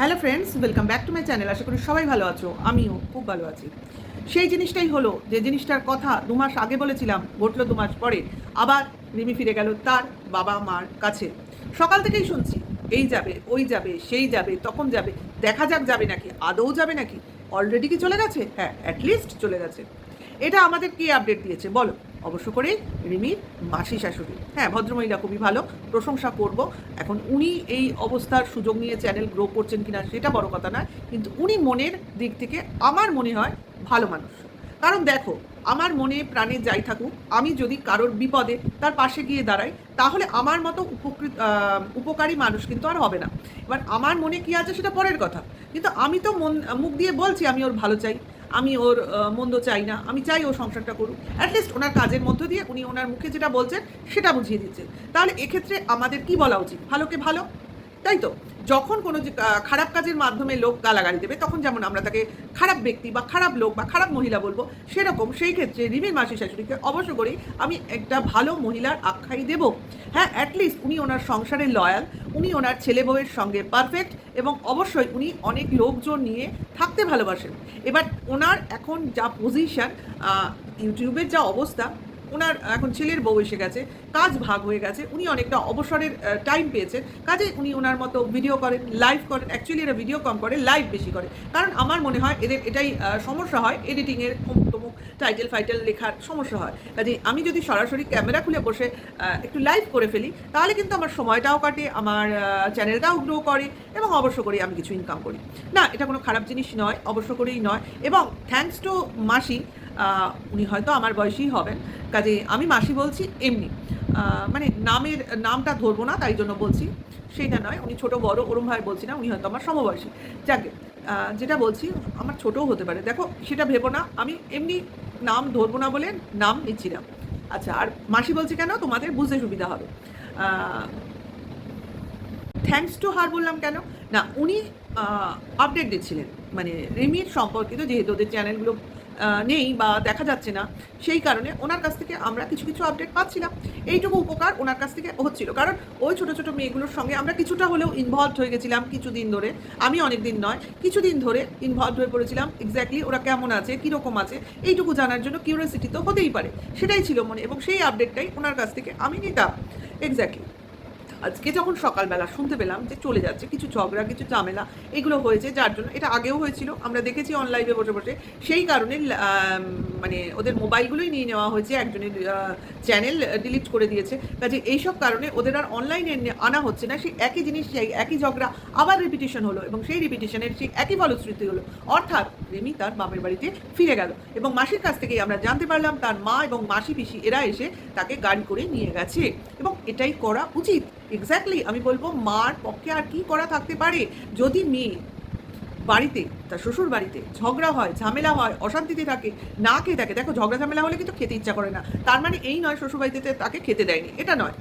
Hello friends, welcome back to my channel. আশা করি সবাই ভালো আছো, আমিও খুব ভালো আছি। সেই জিনিসটাই হলো, যে জিনিসটার কথা 2 মাস আগে বলেছিলাম, ঘটলো 2 মাস পরে। আবার রিমি ফিরে গেল তার বাবা মার কাছে। সকাল থেকেই শুনছি এই যাবে, ওই যাবে, সেই যাবে, তখন যাবে। দেখা যাক যাবে নাকি, আদৌ যাবে নাকি, অলরেডি কি চলে গেছে? হ্যাঁ, অ্যাটলিস্ট চলে গেছে। এটা আমাদের কি আপডেট দিয়েছে বলো? অবশ্য করেই রিমির মাসি শাশুড়ি। হ্যাঁ, ভদ্রমহিলা, খুবই ভালো, প্রশংসা করব। এখন উনি এই অবস্থার সুযোগ নিয়ে চ্যানেল গ্রো করছেন কিনা সেটা বড় কথা নয়, কিন্তু উনি মনের দিক থেকে আমার মনে হয় ভালো মানুষ। কারণ দেখো, আমার মনে প্রাণে যাই থাকুক, আমি যদি কারোর বিপদে তার পাশে গিয়ে দাঁড়াই, তাহলে আমার মতো উপকারী মানুষ কিন্তু আর হবে না। এবার আমার মনে কি আছে সেটা পরের কথা, কিন্তু আমি তো মুখ দিয়ে বলছি আমি ওর ভালো চাই, আমি ওর মন্দ চাই না, আমি চাই ও সংসারটা করুক। অ্যাটলিস্ট ওনার কাজের মধ্য দিয়ে উনি ওনার মুখে যেটা বলছেন সেটা বুঝিয়ে দিচ্ছেন। তাহলে এক্ষেত্রে আমাদের কি বলা উচিত? ভালোকে ভালো, তাই তো? যখন কোনো খারাপ কাজের মাধ্যমে লোক গালাগালি দেবে, তখন যেমন আমরা তাকে খারাপ ব্যক্তি বা খারাপ লোক বা খারাপ মহিলা বলবো, সেরকম সেই ক্ষেত্রে রিমির মাসি শাশুড়িকে অবশ্য করেই আমি একটা ভালো মহিলার আখ্যাই দেব। হ্যাঁ, অ্যাটলিস্ট উনি ওনার সংসারে লয়াল, উনি ওনার ছেলে বউয়ের সঙ্গে পারফেক্ট, এবং অবশ্যই উনি অনেক লোকজন নিয়ে থাকতে ভালোবাসেন। এবার ওনার এখন যা পজিশন, ইউটিউবের যা অবস্থা, ওনার এখন ছেলের বউ এসে গেছে, কাজ ভাগ হয়ে গেছে, উনি অনেকটা অবসরের টাইম পেয়েছেন, কাজে উনি ওনার মতো ভিডিও করেন, লাইভ করেন। অ্যাকচুয়ালি এরা ভিডিও কম করে, লাইভ বেশি করে। কারণ আমার মনে হয় এদের এটাই সমস্যা হয়, এডিটিংয়ের অমুক তমুক টাইটেল ফাইটেল লেখার সমস্যা হয়। কাজে আমি যদি সরাসরি ক্যামেরা খুলে বসে একটু লাইভ করে ফেলি, তাহলে কিন্তু আমার সময়টাও কাটে, আমার চ্যানেলটাও গ্রো করে, এবং অবশ্য করি আমি কিছু ইনকাম করি। না, এটা কোনো খারাপ জিনিস নয়, অবশ্য করেই নয়। এবং থ্যাঙ্কস টু মাসি, উনি হয়তো আমার বয়সী হবেন, কাজে আমি মাসি বলছি এমনি, মানে নামটা ধরবো না, তাই জন্য বলছি, সেইটা নয়। উনি ছোট বড় ওরম ভাই বলছি না, উনি হয়তো আমার সমবয়সী। যাকে যেটা বলছি, আমার ছোটও হতে পারে, দেখো সেটা ভেবো না, আমি এমনি নাম ধরবো না বলে নাম নিচ্ছি না। আচ্ছা, আর মাসি বলছি কেন, তোমাদের বুঝতে সুবিধা হবে। থ্যাঙ্কস টু হার বললাম কেন? না, উনি আপডেট দিচ্ছিলেন, মানে রিমির সম্পর্কিত, যেহেতু ওদের চ্যানেলগুলো নেই বা দেখা যাচ্ছে না, সেই কারণে ওনার কাছ থেকে আমরা কিছু কিছু আপডেট পাচ্ছিলাম। এইটুকু উপকার ওনার কাছ থেকে হচ্ছিল, কারণ ওই ছোটো ছোটো মেয়েগুলোর সঙ্গে আমরা কিছুটা হলেও ইনভলভ হয়ে গেছিলাম কিছুদিন ধরে। আমি অনেক দিন নয়, কিছুদিন ধরে ইনভলভ হয়ে পড়েছিলাম। এক্স্যাক্টলি ওরা কেমন আছে, কীরকম আছে, এইটুকু জানার জন্য কিউরিয়াসিটি তো হতেই পারে, সেটাই ছিল মনে, এবং সেই আপডেটটাই ওনার কাছ থেকে আমি নিতাম। এক্স্যাক্টলি আজকে যখন সকালবেলা শুনতে পেলাম যে চলে যাচ্ছে, কিছু ঝগড়া, কিছু ঝামেলা এগুলো হয়েছে, যার জন্য, এটা আগেও হয়েছিল, আমরা দেখেছি অনলাইনে বসে বসে, সেই কারণে মানে ওদের মোবাইলগুলোই নিয়ে নেওয়া হয়েছে, একজনের চ্যানেল ডিলিট করে দিয়েছে। কাজে এইসব কারণে ওদের আর অনলাইনে আনা হচ্ছে না। সেই একই জিনিস, সেই একই ঝগড়া আবার রিপিটিশন হলো, এবং সেই রিপিটিশনের সেই একই ফলশ্রুতি হলো, অর্থাৎ রিমি তার বাপের বাড়িতে ফিরে গেল। এবং মাসির কাছ থেকেই আমরা জানতে পারলাম তার মা এবং মাসি পিসি এরা এসে তাকে গাড়ি করে নিয়ে গেছে, এবং এটাই করা উচিত। এক্স্যাক্টলি আমি বলবো, মার পক্ষে আর কি করা থাকতে পারে? যদি মেয়ে বাড়িতে, তার শ্বশুর বাড়িতে ঝগড়া হয়, ঝামেলা হয়, অশান্তিতে থাকে, না খেয়ে থাকে, দেখো ঝগড়া ঝামেলা হলে কিন্তু খেতে ইচ্ছা করে না, তার মানে এই নয় শ্বশুর বাড়িতে তাকে খেতে দেয়নি, এটা নয়।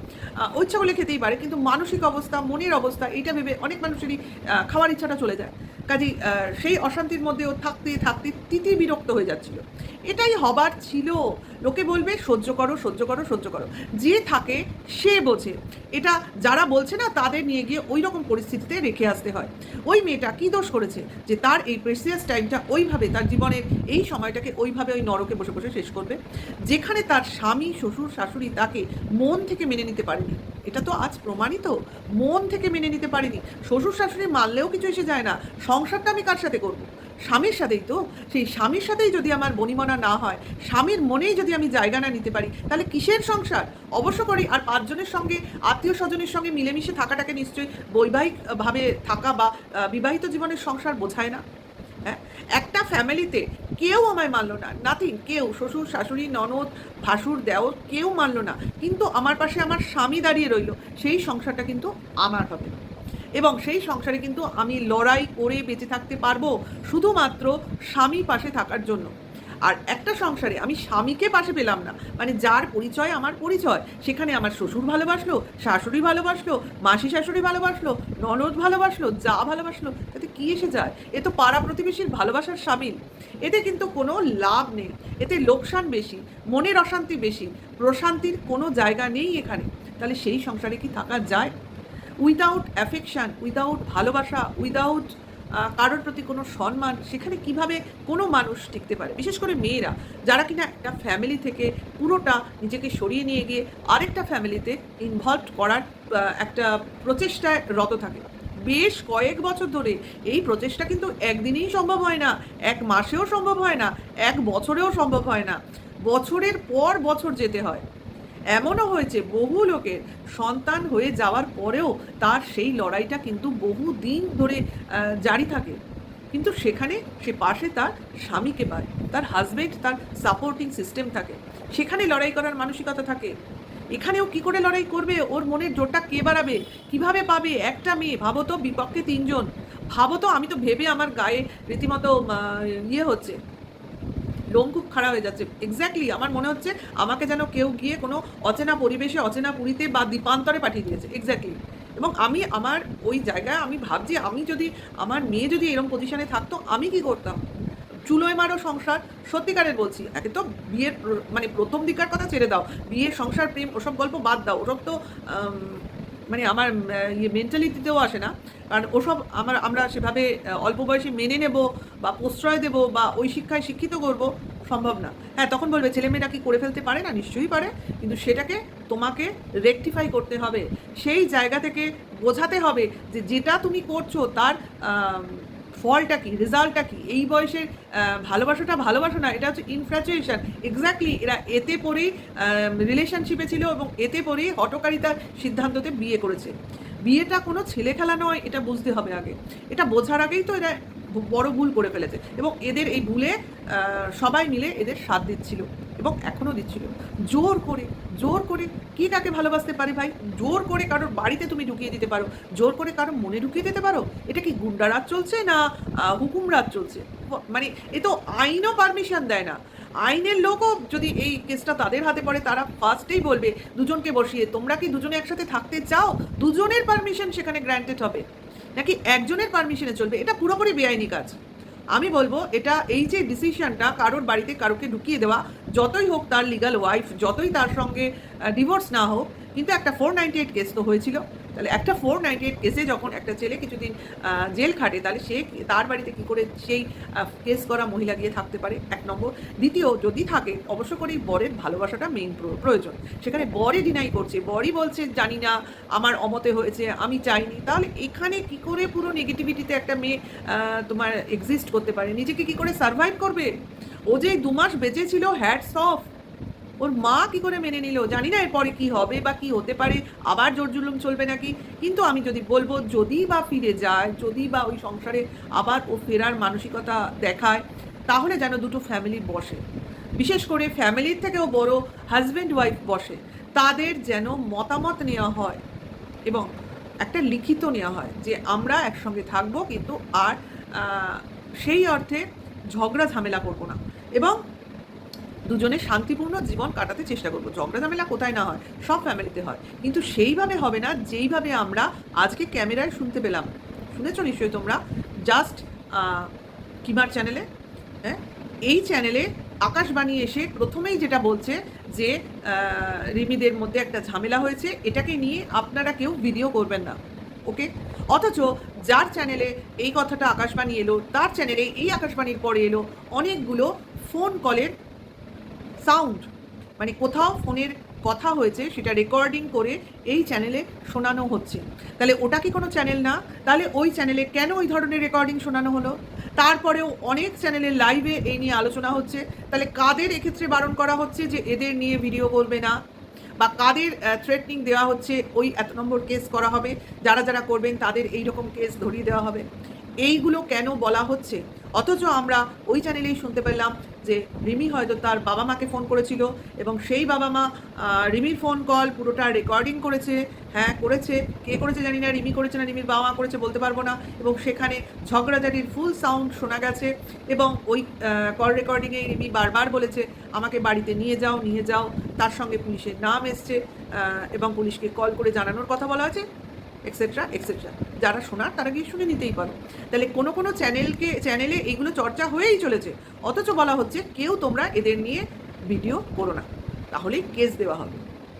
ইচ্ছা করলে খেতেই পারে, কিন্তু মানসিক অবস্থা, মনের অবস্থা, এইটা ভেবে অনেক মানুষেরই খাওয়ার ইচ্ছাটা চলে যায়। কাজেই সেই অশান্তির মধ্যেও থাকতে থাকতে তিতি বিরক্ত হয়ে যাচ্ছিল। এটাই হবার ছিল। লোকে বলবে সহ্য করো, সহ্য করো, সহ্য করো, যে থাকে সে বোঝে। এটা যারা বলছে না, তাদের নিয়ে গিয়ে ওই রকম পরিস্থিতিতে রেখে আসতে হয়। ওই মেয়েটা কী দোষ করেছে যে তার এই প্রেসিয়াস টাইমটা ওইভাবে, তার জীবনের এই সময়টাকে ওইভাবে ওই নরকে বসে বসে শেষ করবে, যেখানে তার স্বামী, শ্বশুর, শাশুড়ি তাকে মন থেকে মেনে নিতে পারেনি? এটা তো আজ প্রমাণিত, মন থেকে মেনে নিতে পারেনি। শ্বশুর শাশুড়ি মানলেও কিছু এসে যায় না, সংসারটা আমি কার সাথে করবো? স্বামীর সাথেই তো। সেই স্বামীর সাথেই যদি আমার বনিমনা না হয়, স্বামীর মনেই যদি আমি জায়গা না নিতে পারি, তাহলে কিসের সংসার? অবশ্য করি, আর 5 জনের সঙ্গে, আত্মীয় স্বজনের সঙ্গে মিলেমিশে থাকাটাকে নিশ্চয়ই বৈবাহিকভাবে থাকা বা বিবাহিত জীবনের সংসার বোঝায় না। হ্যাঁ, একটা ফ্যামিলিতে কেউ আমায় মানলো না, নাথিং, কেউ, শ্বশুর, শাশুড়ি, ননদ, ভাসুর, দেওর, কেউ মানলো না, কিন্তু আমার পাশে আমার স্বামী দাঁড়িয়ে রইল, সেই সংসারটা কিন্তু আমার হবে, এবং সেই সংসারে কিন্তু আমি লড়াই করে বেঁচে থাকতে পারবো শুধুমাত্র স্বামী পাশে থাকার জন্য। আর একটা সংসারে আমি স্বামীকে পাশে পেলাম না, মানে যার পরিচয় আমার পরিচয়, সেখানে আমার শ্বশুর ভালোবাসলো, শাশুড়ি ভালোবাসলো, মাসি শাশুড়ি ভালোবাসলো, ননদ ভালোবাসলো, যা ভালোবাসলো, তাতে কী এসে যায়? এ তো পাড়া প্রতিবেশীর ভালোবাসার সামিল। এতে কিন্তু কোনো লাভ নেই, এতে লোকসান বেশি, মনের অশান্তি বেশি, প্রশান্তির কোনো জায়গা নেই এখানে। তাহলে সেই সংসারে কি থাকা যায়? উইদাউট অ্যাফেকশান, উইদাউট ভালোবাসা, উইদাউট কারোর প্রতি কোনো সম্মান, সেখানে কিভাবে কোনো মানুষ টিকতে পারে? বিশেষ করে মেয়েরা, যারা কিনা একটা ফ্যামিলি থেকে পুরোটা নিজেকে সরিয়ে নিয়ে গিয়ে আরেকটা ফ্যামিলিতে ইনভলভড করার একটা প্রচেষ্টায় রত থাকে। বেশ কয়েক বছর ধরে এই প্রচেষ্টা কিন্তু একদিনেই সম্ভব হয় না, এক মাসেও সম্ভব হয় না, এক বছরেও সম্ভব হয় না। বছরের পর বছর যেতে হয়। এমনও হয়েছে বহু লোকের সন্তান হয়ে যাওয়ার পরেও তার সেই লড়াইটা কিন্তু বহুদিন ধরে জারি থাকে। কিন্তু সেখানে সে পাশে তার স্বামীকে পায়, তার হাজবেন্ড, তার সাপোর্টিং সিস্টেম থাকে, সেখানে লড়াই করার মানসিকতা থাকে। এখানেও কি করে লড়াই করবে? ওর মনের জোরটা কে বাড়াবে? কিভাবে পাবে? একটা মেয়ে, ভাবো তো, বিপক্ষে তিনজন। ভাবো তো, আমি তো ভেবে আমার গায়ে রীতিমতো ইয়ে হচ্ছে, লোম খুব খারাপ হয়ে যাচ্ছে। এক্স্যাক্টলি আমার মনে হচ্ছে আমাকে যেন কেউ গিয়ে কোনো অচেনা পরিবেশে, অচেনা পুরীতে বা দ্বীপান্তরে পাঠিয়ে দিয়েছে, এক্স্যাক্টলি। এবং আমি আমার ওই জায়গায় আমি ভাবছি, আমি যদি, আমার মেয়ে যদি এরকম পজিশনে থাকতো, আমি কি করতাম? চুলোয় মারো সংসার, সত্যিকারের বলছি। একে তো বিয়ের মানে প্রথম দিকার কথা ছেড়ে দাও, বিয়ে, সংসার, প্রেম, ওসব গল্প বাদ দাও। ওসব তো মানে আমার ইয়ে মেন্টালিটিতেও আসে না। কারণ ওসব আমরা সেভাবে অল্প বয়সে মেনে নেব বা প্রশ্রয় দেব বা ওই শিক্ষায় শিক্ষিত করব, সম্ভব না। হ্যাঁ, তখন বলবে ছেলেমেয়েরা কি করে ফেলতে পারে না? নিশ্চয়ই পারে, কিন্তু সেটাকে তোমাকে রেকটিফাই করতে হবে। সেই জায়গা থেকে বোঝাতে হবে যে যেটা তুমি করছো তার ফলটা কি, রেজাল্টটা কি। এই বয়সের ভালোবাসাটা ভালোবাসা না, এটা হচ্ছে ইনফ্যাচুয়েশন। এক্স্যাক্টলি, এরা এতে পরেই রিলেশনশিপে ছিল এবং এতে পরেই হঠকারিতার সিদ্ধান্ততে বিয়ে করেছে। বিয়েটা কোনো ছেলে খেলা নয়, এটা বুঝতে হবে আগে। এটা বোঝার আগেই তো এরা বড় ভুল করে ফেলেছে, এবং এদের এই ভুলে সবাই মিলে এদের সাথ দিচ্ছিল এবং এখনও দিচ্ছিল। জোর করে, জোর করে কে কাকে ভালোবাসতে পারে ভাই? জোর করে কারোর বাড়িতে তুমি ঢুকিয়ে দিতে পারো, জোর করে কারোর মনে ঢুকিয়ে দিতে পারো? এটা কি গুন্ডারাজ চলছে না হুকুমরাজ চলছে? মানে এ তো আইনও পারমিশন দেয় না। আইনের লোকও যদি এই কেসটা তাদের হাতে পড়ে, তারা ফার্স্টেই বলবে দুজনকে বসিয়ে, তোমরা কি দুজনে একসাথে থাকতে চাও? দুজনের পারমিশন সেখানে গ্র্যান্টেড হবে, নাকি একজনের পারমিশনে চলবে? এটা পুরোপুরি বেআইনি কাজ। আমি বলবো এটা, এই যে ডিসিশনটা কারোর বাড়িতে কারোকে ঢুকিয়ে দেওয়া, যতই হোক তার লিগাল ওয়াইফ, যতই তার সঙ্গে ডিভোর্স না হোক, কিন্তু একটা 498 কেস তো হয়েছিল। তাহলে একটা 498 কেসে যখন একটা ছেলে কিছুদিন জেল খাটে, তাহলে সে তার বাড়িতে কী করে সেই কেস করা মহিলা গিয়ে থাকতে পারে? এক নম্বর। দ্বিতীয়, যদি থাকে, অবশ্য করেই বরের ভালোবাসাটা মেইন প্রয়োজন। সেখানে বরই ডিনাই করছে, বরই বলছে জানি না, আমার অমতে হয়েছে, আমি চাইনি। তাহলে এখানে কি করে পুরো নেগেটিভিটিতে একটা মেয়ে তোমার এক্সিস্ট করতে পারে? নিজেকে কি করে সার্ভাইভ করবে? ও যে 2 মাস বেঁচে ছিল, হ্যাটস অফ। ওর মা কি করে মেনে নিল জানি না, এরপরে কি হবে বা কি হতে পারে, আবার জোর জুলুম চলবে নাকি। কিন্তু আমি যদি বলবো, যদি বা ফিরে যায়, যদি বা ওই সংসারে আবার ও ফেরার মানসিকতা দেখায়, তাহলে যেন দুটো ফ্যামিলি বসে, বিশেষ করে ফ্যামিলির থেকেও বড় হাজব্যান্ড ওয়াইফ বসে, তাদের যেন মতামত নেওয়া হয় এবং একটা লিখিত নেওয়া হয় যে আমরা একসঙ্গে থাকবো, কিন্তু আর সেই অর্থে ঝগড়া ঝামেলা করবো না, এবং দুজনে শান্তিপূর্ণ জীবন কাটাতে চেষ্টা করবো। ঝগড়া ঝামেলা কোথায় না হয়, সব ফ্যামিলিতে হয়, কিন্তু সেইভাবে হবে না যেইভাবে আমরা আজকে ক্যামেরায় শুনতে পেলাম। শুনেছো নিশ্চয়ই তোমরা, জাস্ট কিমার চ্যানেলে, হ্যাঁ, এই চ্যানেলে আকাশবাণী এসে প্রথমেই যেটা বলছে যে রিমিদের মধ্যে একটা ঝামেলা হয়েছে, এটাকে নিয়ে আপনারা কেউ ভিডিও করবেন না, ওকে। অথচ যার চ্যানেলে এই কথাটা আকাশবাণী এলো, তার চ্যানেলে এই আকাশবাণীর পরে এলো অনেকগুলো ফোন কলের সাউন্ড, মানে কোথাও ফোনের কথা হয়েছে, সেটা রেকর্ডিং করে এই চ্যানেলে শোনানো হচ্ছে। তাহলে ওটা কি কোনো চ্যানেল না? তাহলে ওই চ্যানেলে কেন ওই ধরনের রেকর্ডিং শোনানো হলো? তারপরেও অনেক চ্যানেলের লাইভে এই নিয়ে আলোচনা হচ্ছে। তাহলে কাদের এক্ষেত্রে বারণ করা হচ্ছে যে এদের নিয়ে ভিডিও করবে না? বা কাদের থ্রেটনিং দেওয়া হচ্ছে ওই এত নম্বর কেস করা হবে, যারা যারা করবেন তাদের এই রকম কেস ধরিয়ে দেওয়া হবে? এইগুলো কেন বলা হচ্ছে? অথচ আমরা ওই চ্যানেলেই শুনতে পেলাম যে রিমি হয়তো তার বাবা মাকে ফোন করেছিল এবং সেই বাবা মা রিমির ফোন কল পুরোটা রেকর্ডিং করেছে। হ্যাঁ, করেছে। কে করেছে জানি না, রিমি করেছে না রিমির বাবা মা করেছে বলতে পারবো না। এবং সেখানে ঝগড়াঝাটির ফুল সাউন্ড শোনা গেছে, এবং ওই কল রেকর্ডিংয়ে রিমি বারবার বলেছে আমাকে বাড়িতে নিয়ে যাও, নিয়ে যাও। তার সঙ্গে পুলিশের নাম এসছে এবং পুলিশকে কল করে জানানোর কথা বলা হয়েছে, এক্সেট্রা এক্সেট্রা। যারা শোনার তারা গিয়ে শুনে নিতেই পারো। তাহলে কোনো কোনো চ্যানেলে এইগুলো চর্চা হয়েই চলেছে, অথচ বলা হচ্ছে কেউ তোমরা এদের নিয়ে ভিডিও করো না, তাহলেই কেস দেওয়া হবে।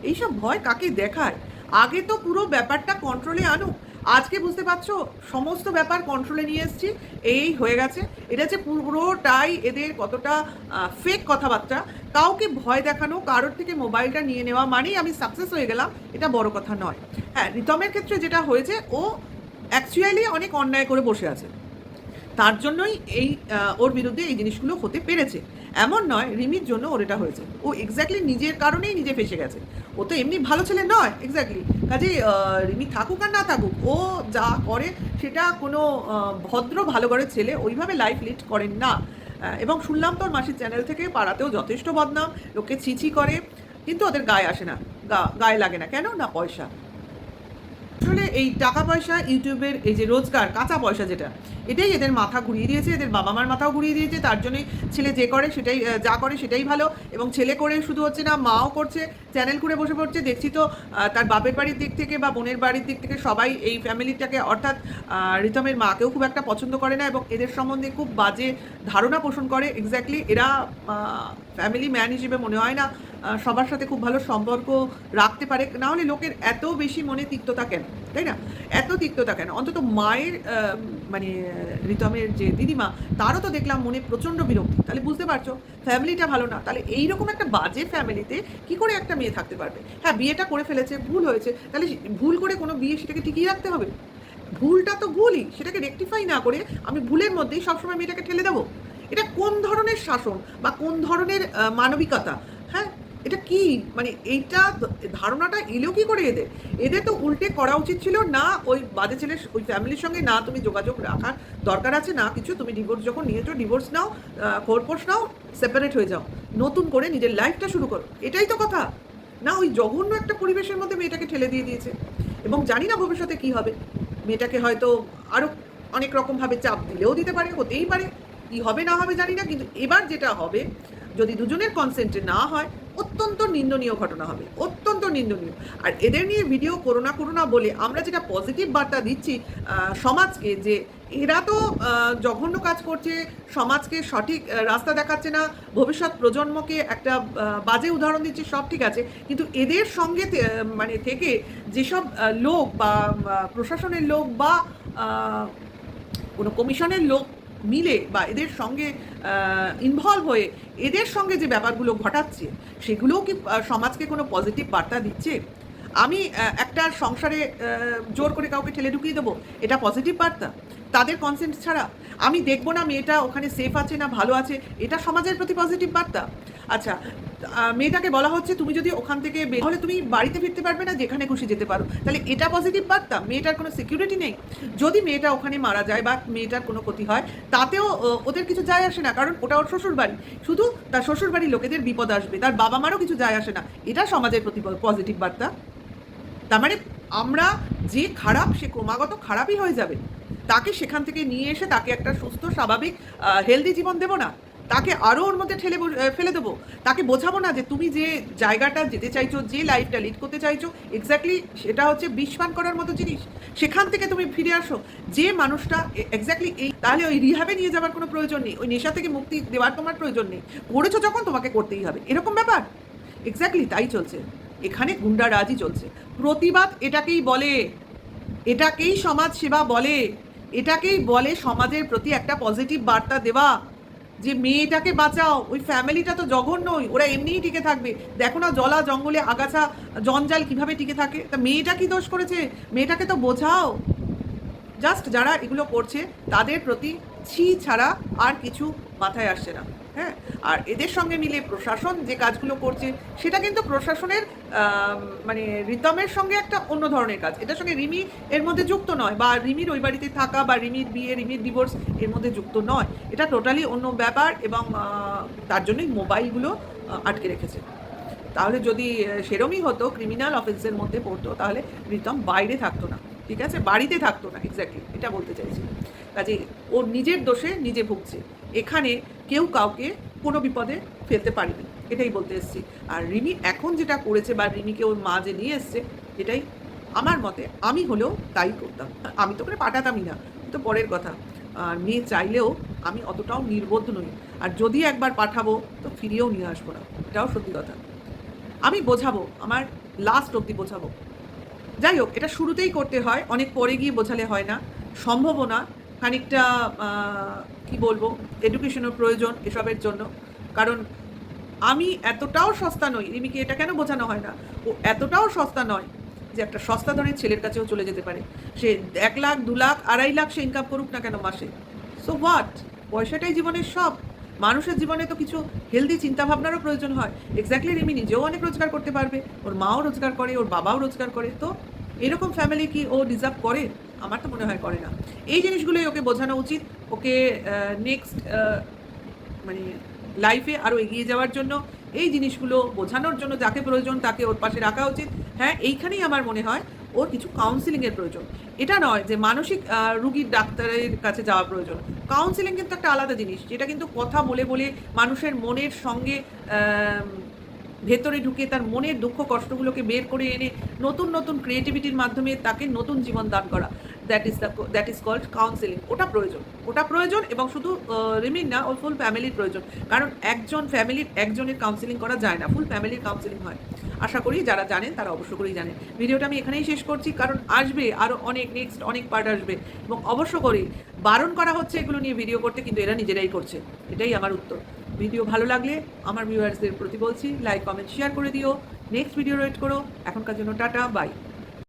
এইসব ভয় কাকে দেখায়? আগে তো পুরো ব্যাপারটা কন্ট্রোলে আনুক। আজকে বুঝতে পারছো সমস্ত ব্যাপার কন্ট্রোলে নিয়ে এসেছি, এই হয়ে গেছে। এটা হচ্ছে পুরোটাই এদের কতটা ফেক কথাবার্তা। কাউকে ভয় দেখানো, কারোর থেকে মোবাইলটা নিয়ে নেওয়া মানেই আমি সাকসেস হয়ে গেলাম, এটা বড় কথা নয়। হ্যাঁ, রিতমের ক্ষেত্রে যেটা হয়েছে, ও অ্যাকচুয়ালি অনেক অন্যায় করে বসে আছে, তার জন্যই এই ওর বিরুদ্ধে এই জিনিসগুলো হতে পেরেছে। এমন নয় রিমির জন্য ওর এটা হয়েছে, ও এক্স্যাক্টলি নিজের কারণেই নিজে ফেসে গেছে। ও তো এমনি ভালো ছেলে নয় এক্স্যাক্টলি, কাজে রিমি থাকুক আর না থাকুক, ও যা করে সেটা কোনো ভদ্র ভালো ঘরের ছেলে ওইভাবে লাইফ লিড করেন না। এবং শুনলাম তোর মাসির চ্যানেল থেকে পাড়াতেও যথেষ্ট বদনাম, লোকে ছিছি করে, কিন্তু ওদের গায়ে আসে না, গায়ে লাগে না। কেন না? পয়সা। আসলে এই টাকা পয়সা, ইউটিউবের এই যে রোজগার, কাঁচা পয়সা যেটা, এটাই এদের মাথা ঘুরিয়ে দিয়েছে, এদের বাবা মার মাথাও ঘুরিয়ে দিয়েছে। তার জন্যই ছেলে যে করে সেটাই, যা করে সেটাই ভালো। এবং ছেলে করে শুধু হচ্ছে না, মাও করছে, চ্যানেল করে বসে পড়ছে। দেখছি তো তার বাপের বাড়ির দিক থেকে বা বোনের বাড়ির দিক থেকে সবাই এই ফ্যামিলিটাকে, অর্থাৎ রিতমের মাকেও খুব একটা পছন্দ করে না এবং এদের সম্বন্ধে খুব বাজে ধারণা পোষণ করে। এক্স্যাক্টলি এরা ফ্যামিলি ম্যান হিসেবে মনে হয় না সবার সাথে খুব ভালো সম্পর্ক রাখতে পারে। না হলে লোকের এত বেশি মনে তিক্ততা কেন, তাই না? এত তিক্ততা কেন? অন্তত মায়ের মানে রিতমের যে দিদিমা, তারও তো দেখলাম মনে প্রচণ্ড বিরক্তি। তাহলে বুঝতে পারছো ফ্যামিলিটা ভালো না। তাহলে এইরকম একটা বাজে ফ্যামিলিতে কি করে একটা মেয়ে থাকতে পারবে? হ্যাঁ, বিয়েটা করে ফেলেছে, ভুল হয়েছে, তাহলে ভুল করে কোনো বিয়ে সেটাকে টিকিয়ে রাখতে হবে? ভুলটা তো ভুলই, সেটাকে রেকটিফাই না করে আমি ভুলের মধ্যেই সবসময় মেয়েটাকে ঠেলে দেবো? এটা কোন ধরনের শাসন বা কোন ধরনের মানবিকতা? হ্যাঁ, এটা কি মানে এইটা ধারণাটা এলো কি করে এদের? এদের তো উল্টে করা উচিত ছিল না ওই বাজে ছেলের ওই ফ্যামিলির সঙ্গে না তুমি যোগাযোগ রাখার দরকার আছে না কিছু। তুমি ডিভোর্স যখন নিয়েছো, ডিভোর্স নাও, খোরপোশ নাও, সেপারেট হয়ে যাও, নতুন করে নিজের লাইফটা শুরু করো, এটাই তো কথা। না, ওই জঘন্য একটা পরিবেশের মধ্যে মেয়েটাকে ঠেলে দিয়ে দিয়েছে। এবং জানি না ভবিষ্যতে কি হবে, মেয়েটাকে হয়তো আরও অনেক রকমভাবে চাপ দিলেও দিতে পারে, হতেই পারে। কি হবে না হবে জানি না, কিন্তু এবার যেটা হবে, যদি দুজনের কনসেন্টে না হয়, অত্যন্ত নিন্দনীয় ঘটনা হবে, অত্যন্ত নিন্দনীয়। আর এদের নিয়ে ভিডিও করো না বলে আমরা যেটা পজিটিভ বার্তা দিচ্ছি সমাজকে, যে এরা তো জঘন্য কাজ করছে, সমাজকে সঠিক রাস্তা দেখাচ্ছে না, ভবিষ্যৎ প্রজন্মকে একটা বাজে উদাহরণ দিচ্ছে, সব ঠিক আছে, কিন্তু এদের সঙ্গে মানে থেকে যেসব লোক বা প্রশাসনের লোক বা কোনো কমিশনের লোক মিলে বা এদের সঙ্গে ইনভলভ হয়ে এদের সঙ্গে যে ব্যাপারগুলো ঘটাচ্ছে, সেগুলোও কি সমাজকে কোনো পজিটিভ বার্তা দিচ্ছে? আমি একটা সংসারে জোর করে কাউকে ঠেলে ঢুকিয়ে দেবো, এটা পজিটিভ বার্তা? তাদের কনসেন্ট ছাড়া আমি দেখবো না মেয়েটা ওখানে সেফ আছে না ভালো আছে, এটা সমাজের প্রতি পজিটিভ বার্তা? আচ্ছা, মেয়েটাকে বলা হচ্ছে তুমি যদি ওখান থেকে হলে তুমি বাড়িতে ফিরতে পারবে না, যেখানে খুশি যেতে পারো, তাহলে এটা পজিটিভ বার্তা? মেয়েটার কোনো সিকিউরিটি নেই, যদি মেয়েটা ওখানে মারা যায় বা মেয়েটার কোনো ক্ষতি হয়, তাতেও ওদের কিছু যায় আসে না, কারণ ওটা ওর শ্বশুর বাড়ি, শুধু তার শ্বশুর বাড়ির লোকেদের বিপদ আসবে, তার বাবা মারও কিছু যায় আসে না, এটা সমাজের প্রতি পজিটিভ বার্তা? তার মানে আমরা যে খারাপ, সে ক্রমাগত খারাপই হয়ে যাবে, তাকে সেখান থেকে নিয়ে এসে তাকে একটা সুস্থ স্বাভাবিক হেলদি জীবন দেবো না, তাকে আরও ওর মধ্যে ফেলে দেবো, তাকে বোঝাবো না যে তুমি যে জায়গাটা যেতে চাইছো, যে লাইফটা লিড করতে চাইছো, এক্স্যাক্টলি সেটা হচ্ছে বিষ পান করার মতো জিনিস, সেখান থেকে তুমি ফিরে আসো। যে মানুষটা এক্স্যাক্টলি এই, তাহলে ওই রিহাবে নিয়ে যাওয়ার কোনো প্রয়োজন নেই, ওই নেশা থেকে মুক্তি দেওয়ার তোমার প্রয়োজন নেই, করেছো যখন তোমাকে করতেই হবে, এরকম ব্যাপার। এক্স্যাক্টলি তাই চলছে এখানে, গুন্ডারাজই চলছে। প্রতিবাদ এটাকেই বলে, এটাকেই সমাজ সেবা বলে, এটাকেই বলে সমাজের প্রতি একটা পজিটিভ বার্তা দেওয়া, যে মেয়েটাকে বাঁচাও, ওই ফ্যামিলিটা তো জঘন্যই, ওরা এমনিই টিকে থাকবে। দেখো না জলা জঙ্গলে আগাছা জঞ্জাল কিভাবে টিকে থাকে, তা মেয়েটা কি দোষ করেছে? মেয়েটাকে তো বোঝাও। জাস্ট যারা এগুলো করছে তাদের প্রতি ছি ছাড়া আর কিছু মাথায় আসছে না। হ্যাঁ, আর এদের সঙ্গে মিলে প্রশাসন যে কাজগুলো করছে, সেটা কিন্তু প্রশাসনের মানে রিতমের সঙ্গে একটা অন্য ধরনের কাজ, এটার সঙ্গে রিমি এর মধ্যে যুক্ত নয়, বা রিমির ওই বাড়িতে থাকা বা রিমির বিয়ে, রিমির ডিভোর্স এর মধ্যে যুক্ত নয়, এটা টোটালি অন্য ব্যাপার। এবং তার জন্যই মোবাইলগুলো আটকে রেখেছে। তাহলে যদি সেরমই হতো, ক্রিমিনাল অফেন্সের মধ্যে পড়তো, তাহলে রিতম বাইরে থাকতো না, ঠিক আছে, বাড়িতে থাকতো না, এক্স্যাক্টলি এটা বলতে চাইছি। কাজে ওর নিজের দোষে নিজে ভুগছে, এখানে কেউ কাউকে কোনো বিপদে ফেলতে পারেনি, এটাই বলতে এসেছি। আর রিমি এখন যেটা করেছে, বা রিমিকে ওর মা যে নিয়ে এসছে, এটাই আমার মতে, আমি হলেও তাই করতাম। আমি তো করে পাঠাতামই না, তো পরের কথা। আর মেয়ে চাইলেও আমি অতটাও নির্বোধ নই, আর যদি একবার পাঠাবো তো ফিরিয়েও নিয়ে আসবো না, এটাও সত্যি কথা। আমি বোঝাবো, আমার লাস্ট অবধি বোঝাবো। যাই হোক, এটা শুরুতেই করতে হয়, অনেক পরে গিয়ে বোঝালে হয় না, সম্ভবও না। খানিকটা কি বলবো, এডুকেশনের প্রয়োজন এসবের জন্য। কারণ আমি এতটাও সস্তা নই, রিমিকে এটা কেন বোঝানো হয় না, ও এতটাও সস্তা নয় যে একটা সস্তা ধরনের ছেলের কাছেও চলে যেতে পারে। সে 1 লাখ, 2 লাখ, 2.5 লাখ সে ইনকাম করুক না কেন মাসে, সো হোয়াট, পয়সাটাই জীবনের সব। মানুষের জীবনে তো কিছু হেলদি চিন্তাভাবনারও প্রয়োজন হয়। এক্স্যাক্টলি, রিমি নিজেও অনেক রোজগার করতে পারবে, ওর মাও রোজগার করে, ওর বাবাও রোজগার করে, তো এরকম ফ্যামিলি কি ও ডিজার্ভ করে? আমার তো মনে হয় করে না। এই জিনিসগুলোই ওকে বোঝানো উচিত। ওকে নেক্সট মানে লাইফে আরও এগিয়ে যাওয়ার জন্য এই জিনিসগুলো বোঝানোর জন্য যাকে প্রয়োজন তাকে ওর পাশে রাখা উচিত। হ্যাঁ, এইখানেই আমার মনে হয় ওর কিছু কাউন্সিলিংয়ের প্রয়োজন। এটা নয় যে মানসিক রুগীর ডাক্তারের কাছে যাওয়া প্রয়োজন। কাউন্সিলিং কিন্তু একটা আলাদা জিনিস, যেটা কিন্তু কথা বলে বলে মানুষের মনের সঙ্গে ভেতরে ঢুকে তার মনের দুঃখ কষ্টগুলোকে বের করে এনে নতুন নতুন ক্রিয়েটিভিটির মাধ্যমে তাকে নতুন জীবন দান করা, দ্যাট ইজ কল্ড কাউন্সেলিং। ওটা প্রয়োজন, এবং শুধু রিমির না, ওর ফুল ফ্যামিলির প্রয়োজন। কারণ একজন ফ্যামিলির একজনের কাউন্সেলিং করা যায় না, ফুল ফ্যামিলির কাউন্সেলিং হয়। আশা করি যারা জানেন তারা অবশ্য করেই জানেন। ভিডিওটা আমি এখানেই শেষ করছি, কারণ আসবে আরও নেক্সট অনেক পার্ট আসবে, এবং অবশ্য করে বারণ করা হচ্ছে এগুলো নিয়ে ভিডিও করতে, কিন্তু এরা নিজেরাই করছে। এটাই আমার উত্তর। ভিডিও ভালো লাগলে আমার ভিউয়ার্সদের প্রতি বলছি, লাইক, কমেন্ট, শেয়ার করে দিও। নেক্সট ভিডিও ওয়েট করো। এখনকার জন্য টাটা, বাই।